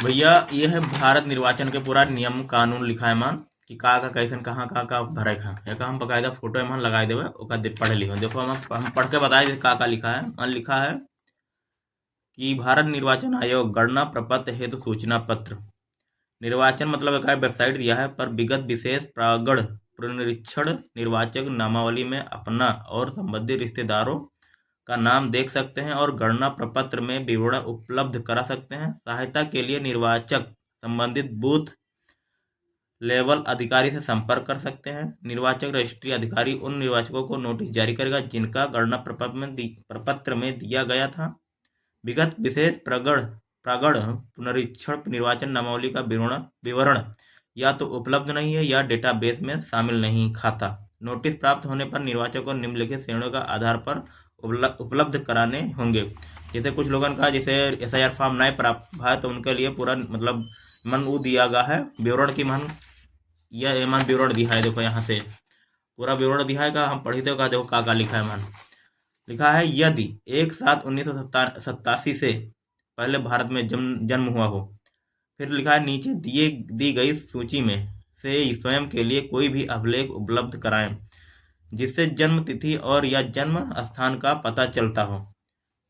भैया ये है भारत निर्वाचन के पूरा नियम कानून लिखा है मान कि का कैसन कहाँ का भरे खा एक हम बकायदा फोटो में लगाए देवे ओका पढ़े लिखो देखो हम पढ़ के बताए दे का लिखा है। मान लिखा है कि भारत निर्वाचन आयोग गणना प्रपत्र हेतु सूचना पत्र। निर्वाचन मतलब एक वेबसाइट दिया है पर विगत विशेष प्रागण पुनरीक्षण निर्वाचक नामावली में अपना और संबंधित रिश्तेदारों का नाम देख सकते हैं और गणना प्रपत्र में विवरण उपलब्ध करा सकते हैं। सहायता के लिए निर्वाचक संबंधित बूथ लेवल अधिकारी से संपर्क कर सकते हैं। निर्वाचक रजिस्ट्री अधिकारी उन निर्वाचकों को नोटिस जारी करेगा जिनका गणना प्रपत्र में दिया गया था। विगत विशेष प्रागण पुनरीक्षण निर्वाचन नामावली का विवरण या तो उपलब्ध नहीं है या डेटाबेस में शामिल नहीं खाता। नोटिस प्राप्त होने पर निर्वाचक को निम्नलिखित श्रेणियों का आधार पर उपलब्ध कराने होंगे। जैसे कुछ लोगों का जैसे SIR फॉर्म नहीं प्राप्त हुआ है तो उनके लिए पूरा मतलब मन वो दिया गया है विवरण की मन यह मन विवरण दिया है। देखो यहाँ से पूरा विवरण दिया है का हम पढ़ी तो का देखो का लिखा है मन लिखा है यदि 1/7/1987 से पहले भारत में जन्म हुआ हो। फिर लिखा है नीचे दी गई सूची में से स्वयं के लिए कोई भी अभिलेख उपलब्ध कराएं जिससे जन्म तिथि और या जन्म स्थान का पता चलता हो।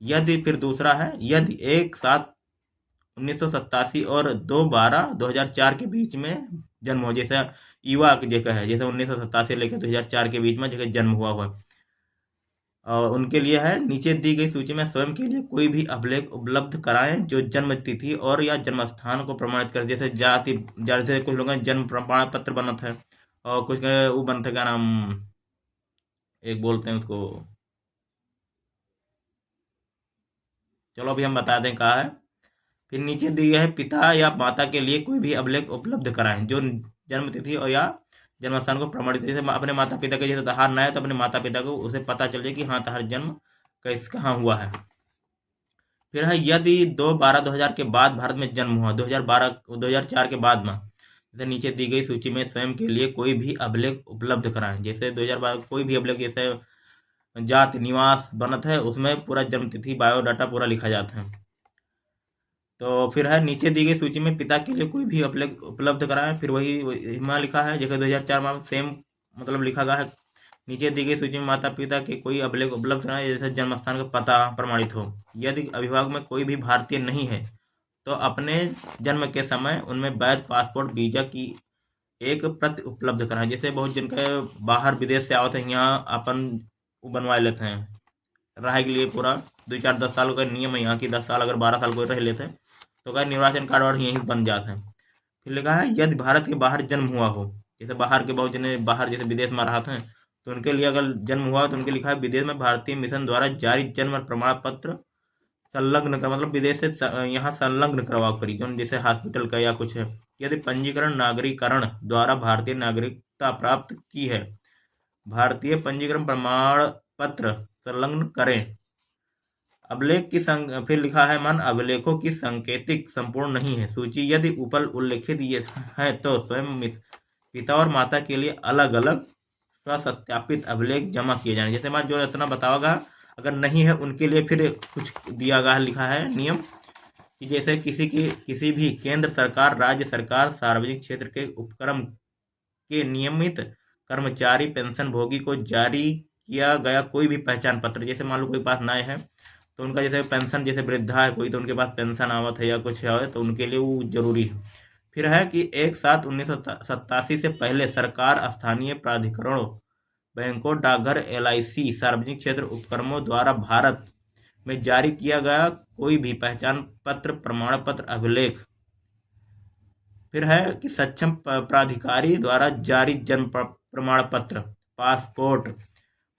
यदि फिर दूसरा है यदि 1/7/1987 और 2/12/2004 के बीच में जन्म हो। जैसे युवा जगह है जैसे 1987 लेकर 2004 के बीच में जगह जन्म हुआ हो और उनके लिए है नीचे दी गई सूची में स्वयं के लिए कोई भी अभिलेख उपलब्ध कराएं जो जन्म तिथि और या जन्म स्थान को प्रमाणित कर। जैसे जाति जैसे कुछ लोगों का जन्म प्रमाण पत्र बनता है और कुछ का वो बनता है क्या नाम एक बोलते हैं उसको चलो अभी हम बता दें कहा है। फिर नीचे दी गई है पिता या माता के लिए कोई भी अभिलेख उपलब्ध कराएं जो जन्म तिथि और या जन्म स्थान को प्रमाणित जैसे अपने माता पिता के जैसे तहार ना है तो अपने माता पिता को उसे पता चल जाए कि हाँ तहार जन्म कैसे कहाँ हुआ है। फिर है यदि 2/12/2000 के बाद भारत में जन्म हुआ 2004 के बाद में जैसे नीचे दी गई सूची में स्वयं के लिए कोई भी अभिलेख उपलब्ध कराएं। जैसे 2012 कोई भी अभिलेख जैसे जाति निवास बनत है उसमें पूरा जन्म तिथि बायोडाटा पूरा लिखा जाता है। तो फिर है नीचे दी गई सूची में पिता के लिए कोई भी अभिलेख उपलब्ध कराएं। फिर वही हिमा लिखा है जैसे 2004 में सेम मतलब लिखा गया है। नीचे दी गई सूची में माता पिता के कोई अभिलेख उपलब्ध कराएं जैसे जन्म स्थान का पता प्रमाणित हो। यदि अभिभावक में कोई भी भारतीय नहीं है तो अपने जन्म के समय उनमें वैध पासपोर्ट वीजा की एक प्रति उपलब्ध कराएं। जैसे बहुत जिनके बाहर विदेश से आवत हैं यहाँ अपन वो बनवा लेते हैं रहे के लिए पूरा 2 4 10 साल का नियम है यहाँ की 10 साल अगर 12 साल कोई रह लेते हैं तो क्या निर्वाचन कार्ड और यहीं बन जाते हैं। फिर लिखा है यदि भारत के बाहर जन्म हुआ हो जैसे बाहर के बहुत जने बाहर जैसे विदेश में रहते हैं तो उनके लिए अगर जन्म हुआ तो उनके लिखा है विदेश में भारतीय मिशन द्वारा जारी जन्म प्रमाण पत्र संलग्न कर मतलब विदेश से यहाँ संलग्न करवा करी जो जैसे हॉस्पिटल का या कुछ है। यदि पंजीकरण नागरीकरण द्वारा भारतीय नागरिकता प्राप्त की है भारतीय पंजीकरण प्रमाण पत्र संलग्न करें। अभिलेख की फिर लिखा है मान अभिलेखों की सांकेतिक संपूर्ण नहीं है सूची यदि ऊपर उल्लेखित ये है तो स्वयं पिता और माता के लिए अलग अलग स्वसत्यापित अभिलेख जमा किए जाने। जैसे मान जो इतना बताओगा अगर नहीं है उनके लिए फिर कुछ दिया गया लिखा है नियम कि जैसे किसी भी केंद्र सरकार राज्य सरकार सार्वजनिक क्षेत्र के उपक्रम के नियमित कर्मचारी पेंशन भोगी को जारी किया गया कोई भी पहचान पत्र। जैसे मान लो कोई पास नए है तो उनका जैसे पेंशन जैसे वृद्धा है कोई तो उनके पास पेंशन आवत है या कुछ है तो उनके लिए वो जरूरी है। फिर है कि 1/7/1987 से पहले सरकार स्थानीय प्राधिकरणों बैंकों डाकघर LIC सार्वजनिक क्षेत्र उपक्रमों द्वारा भारत में जारी किया गया कोई भी पहचान पत्र प्रमाण पत्र अभिलेख। फिर है कि सक्षम प्राधिकारी द्वारा जारी जन्म प्रमाण पत्र पासपोर्ट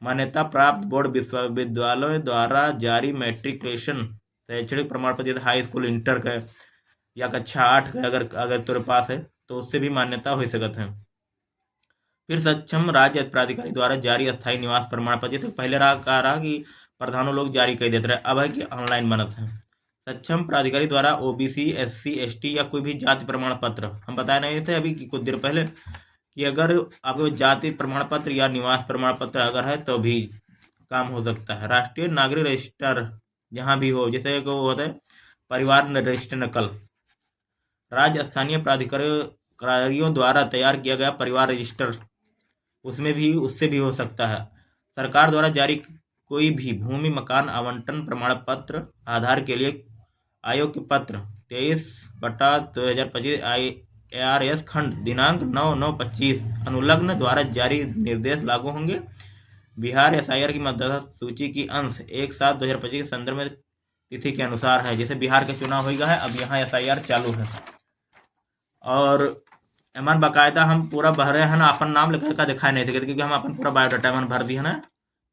मान्यता प्राप्त बोर्ड विश्वविद्यालयों द्वारा जारी मैट्रिकुलेशन शैक्षणिक प्रमाण पत्र जैसे हाई स्कूल इंटर का या कक्षा 8 का अगर अगर तेरे पास है तो उससे भी मान्यता हो सकते हैं। फिर सक्षम राज्य प्राधिकारी द्वारा जारी अस्थायी निवास प्रमाण पत्र जैसे पहले रहा कि प्रधानों लोग जारी कर देते रहे अब है कि ऑनलाइन बनत है। सक्षम प्राधिकारी द्वारा OBC SC ST या कोई भी जाति प्रमाण पत्र हम बताए नहीं थे अभी कुछ देर पहले कि अगर आपको जाति प्रमाण पत्र या निवास प्रमाण पत्र अगर है तो भी काम हो सकता है। राष्ट्रीय नागरिक रजिस्टर जहाँ भी हो जैसे को होता है परिवार रजिस्टर नकल राज्य स्थानीय प्राधिकारियों द्वारा तैयार किया गया परिवार रजिस्टर, उसमें भी उससे भी हो सकता है। सरकार द्वारा जारी कोई भी भूमि मकान आवंटन प्रमाण पत्र, आधार के लिए आयोग के पत्र 23/2025 ARS खंड दिनांक 9/9/25 अनुलग्न द्वारा जारी निर्देश लागू होंगे। बिहार SIR की मतदाता सूची की अंश 1/7/2025 के संदर्भ में तिथि के अनुसार है। जैसे बिहार का चुनाव हो गया है, अब यहाँ SIR चालू है और एमन बाकायदा हम पूरा भरे हैं ना, अपन नाम लिखा का दिखाई नहीं थे क्योंकि हम अपन पूरा बायोडाटा एमन भर दिया ना,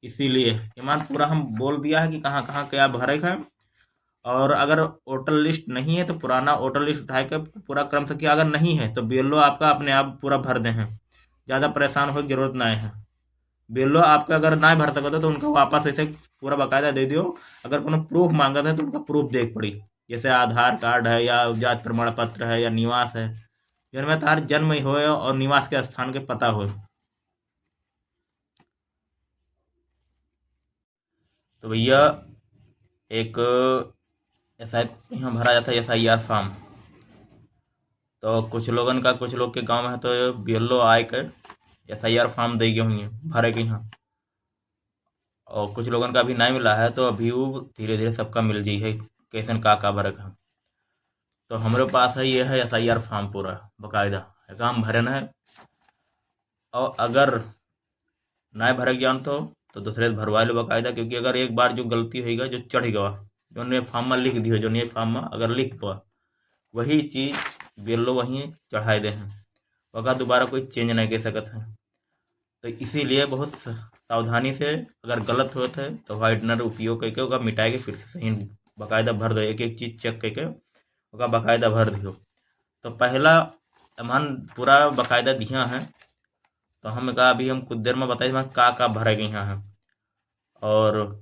इसीलिए ईमान पूरा हम बोल दिया है कि कहाँ कहाँ क्या भरे है। और अगर वोटर लिस्ट नहीं है तो पुराना वोटर लिस्ट उठा के पूरा क्रम से किया, अगर नहीं है तो BLO आपका अपने आप पूरा भर दे हैं, ज़्यादा परेशान होने की जरूरत ना है। BLO आपका अगर ना भर सकते तो उनका वापस ऐसे पूरा बाकायदा दे दियो। अगर कोनो प्रूफ मांगा था तो उनका प्रूफ देख पड़ी, जैसे आधार कार्ड है या जात प्रमाण पत्र है या निवास है, जिनमें तार जन्म हो और निवास के स्थान के पता हो। तो भैया एक ऐसा यहाँ भरा जाता है SIR फॉर्म। तो कुछ लोगन का, कुछ लोग के गांव में है तो BLO आए के SIR फॉर्म दे गए हुई भरे के यहाँ, और कुछ लोगन का अभी नहीं मिला है तो अभी वो धीरे धीरे सबका मिल जाई है कैसन का भरे का। तो हमारे पास है ये है SIR फॉर्म पूरा बाकायदा काम भरन है। और अगर ना भरे ज्ञान तो दूसरे से भरवा लो बाकायदा, क्योंकि अगर एक बार जो गलती होगा जो चढ़ गवा, जो ने फॉर्म में लिख दियो, जो ने फॉर्म में अगर लिख गवा वही चीज़ BLO वहीं चढ़ाए दे हैं, वह दोबारा कोई चेंज नहीं कर सकत है। तो इसीलिए बहुत सावधानी से अगर गलत होता है तो वाइटनर उपयोग करके ओका मिटाए के फिर से सही बाकायदा भर दो, एक एक चीज़ चेक करके ओका बाकायदा भर दियो। तो पहला अमान पूरा बाकायदा दिया है, तो हम कहा अभी हम कुछ देर में बताइए हम का भरे गए यहाँ है। और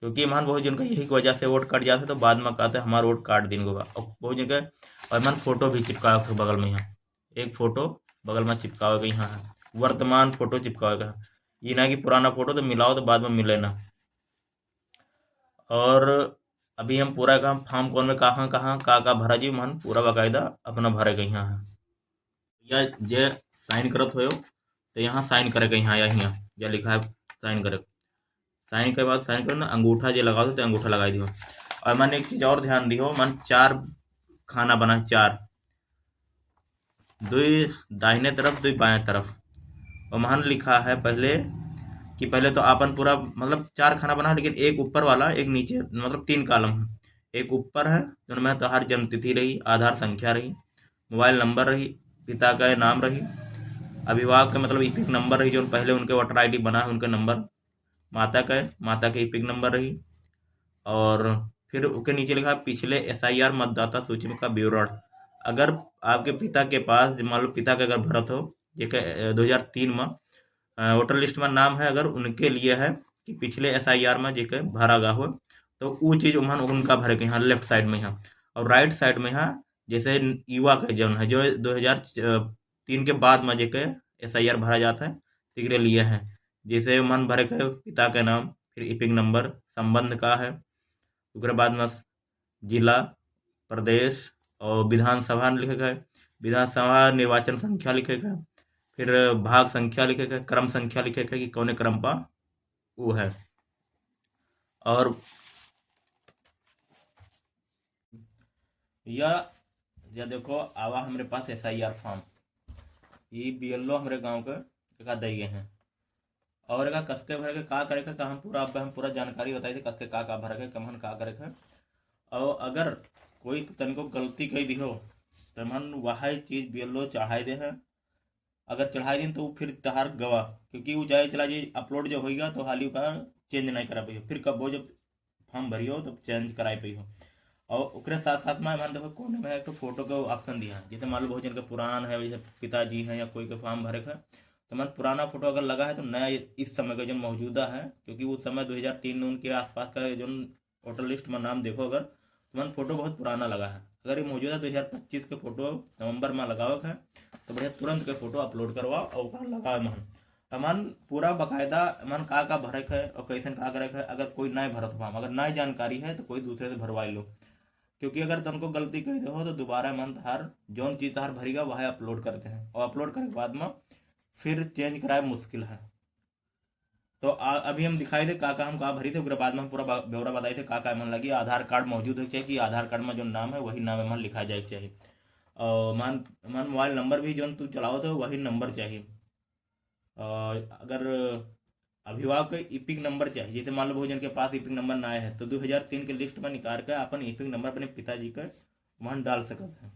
क्योंकि मान बहुत जन का यही की वजह से वोट कट जाते तो बाद में कहते हमारा वोट काट दिन होगा, और बहुत जगह और मन फोटो भी चिपका बगल में यहाँ एक फोटो बगल में चिपकावे के यहाँ है, वर्तमान फोटो चिपकावे का, ये ना कि पुराना फोटो तो मिलाओ तो बाद में मिले ना। और अभी हम पूरा काम फॉर्म कौन में कहाँ कहाँ का भरा जी मन पूरा बाकायदा अपना भरे के यहाँ है। या जे साइन करत हो तो यहाँ साइन करे के यहाँ या यहाँ जो लिखा है साइन करे, साइन के बाद साइन करो ना, अंगूठा जो लगाओ तो अंगूठा लगा दियो। और मन एक चीज़ और ध्यान दियो, मन 4 खाना बना, 4, 2 दाहिने तरफ 2 बाएं तरफ, और महान लिखा है पहले कि पहले तो आपन पूरा मतलब 4 खाना बना, लेकिन एक ऊपर वाला एक नीचे, मतलब 3 कॉलम है। एक ऊपर है जिनमें तो हर जन्म तिथि रही, आधार संख्या रही, मोबाइल नंबर रही, पिता का नाम रही, अभिभावक का मतलब इपिक नंबर रही, जो पहले उनके वोटर ID बना है उनके नंबर, माता के इपिक नंबर रही, और फिर उसके नीचे लिखा है पिछले SIR मतदाता सूची का विवरण। अगर आपके पिता के पास मान लो पिता का अगर भरत हो जेके 2003 में वोटर लिस्ट में नाम है, अगर उनके लिए है कि पिछले SIR में जेके भरा गा हो तो वो चीज़ उन्होंने उनका भरे के यहाँ लेफ्ट साइड में यहाँ, और राइट साइड में यहाँ जैसे युवा का जन्म है जो 2003 के बाद में जेके SIR भरा जाता है तिगरे लिए हैं, जैसे मन भरे के पिता का नाम, फिर इपिक नंबर, संबंध का है, उसके बाद में जिला, प्रदेश और विधानसभा लिखे गए, विधानसभा निर्वाचन संख्या लिखे गए, फिर भाग संख्या लिखे गए, क्रम संख्या लिखे गए कि कौन क्रम पा वो है। और यह देखो आवा हमारे पास SIR फॉर्म, ये BLO हमारे गांव के का दे गए हैं। और का कसके भर के का करे का हम पूरा जानकारी बताई थी कसके का भर के कमन का करे का। और अगर कोई तनको गलती कही दिहो तो मन वह चीज़ BLO चढ़ाई दे है, अगर चढ़ाई दिन तो वो फिर तहार गवा, क्योंकि वो जाए चला जी अपलोड जब होगा तो हाली का चेंज नहीं करा पाई, फिर कब वो जब फॉर्म भरियो तब चेंज कराई पाई हो। और उसके साथ साथ में मान देखो कोने में एक तो फोटो का ऑप्शन दिया है, जैसे मान लो बहुत जन का पुराना है, जैसे पिताजी हैं या कोई का फॉर्म भरे का, तो मान पुराना फोटो अगर लगा है तो नया इस समय का जो मौजूदा है, क्योंकि उस समय 2003 उनके आसपास का जो वोटर लिस्ट में नाम देखो अगर तो मन फोटो बहुत पुराना लगा है, अगर ये मौजूदा 2025 के फोटो नवंबर में लगावक है तो बढ़िया तुरंत के फोटो अपलोड करवा और लगा मन अमान पूरा बाकायदा मन का भरक है और कैसे का करे है। अगर कोई नए भरत फॉर्म अगर नई जानकारी है तो कोई दूसरे से भरवा लो, क्योंकि अगर तुमको गलती कही दे हो तो दोबारा मन तहार जौन चीज तहार भरीगा वह अपलोड करते हैं, और अपलोड करने के बाद में फिर चेंज कराए मुश्किल है। तो अभी हम दिखाई दे का हम का भरी थे, उसके बाद में हम पूरा ब्यौरा बताई थे का मन लगी। आधार कार्ड मौजूद होना चाहिए कि आधार कार्ड में जो नाम है वही नाम मन लिखा जाए चाहिए। और मान मान मोबाइल नंबर भी जो तू चलाओ तो वही नंबर चाहिए। और अगर अभिभावक का ईपिक नंबर चाहिए, जैसे मान लो भोजन के पास ईपिक नंबर ना आए है तो 2003 के लिस्ट में निकाल कर अपन ईपिक नंबर अपने पिताजी का वहाँ डाल सकते हैं।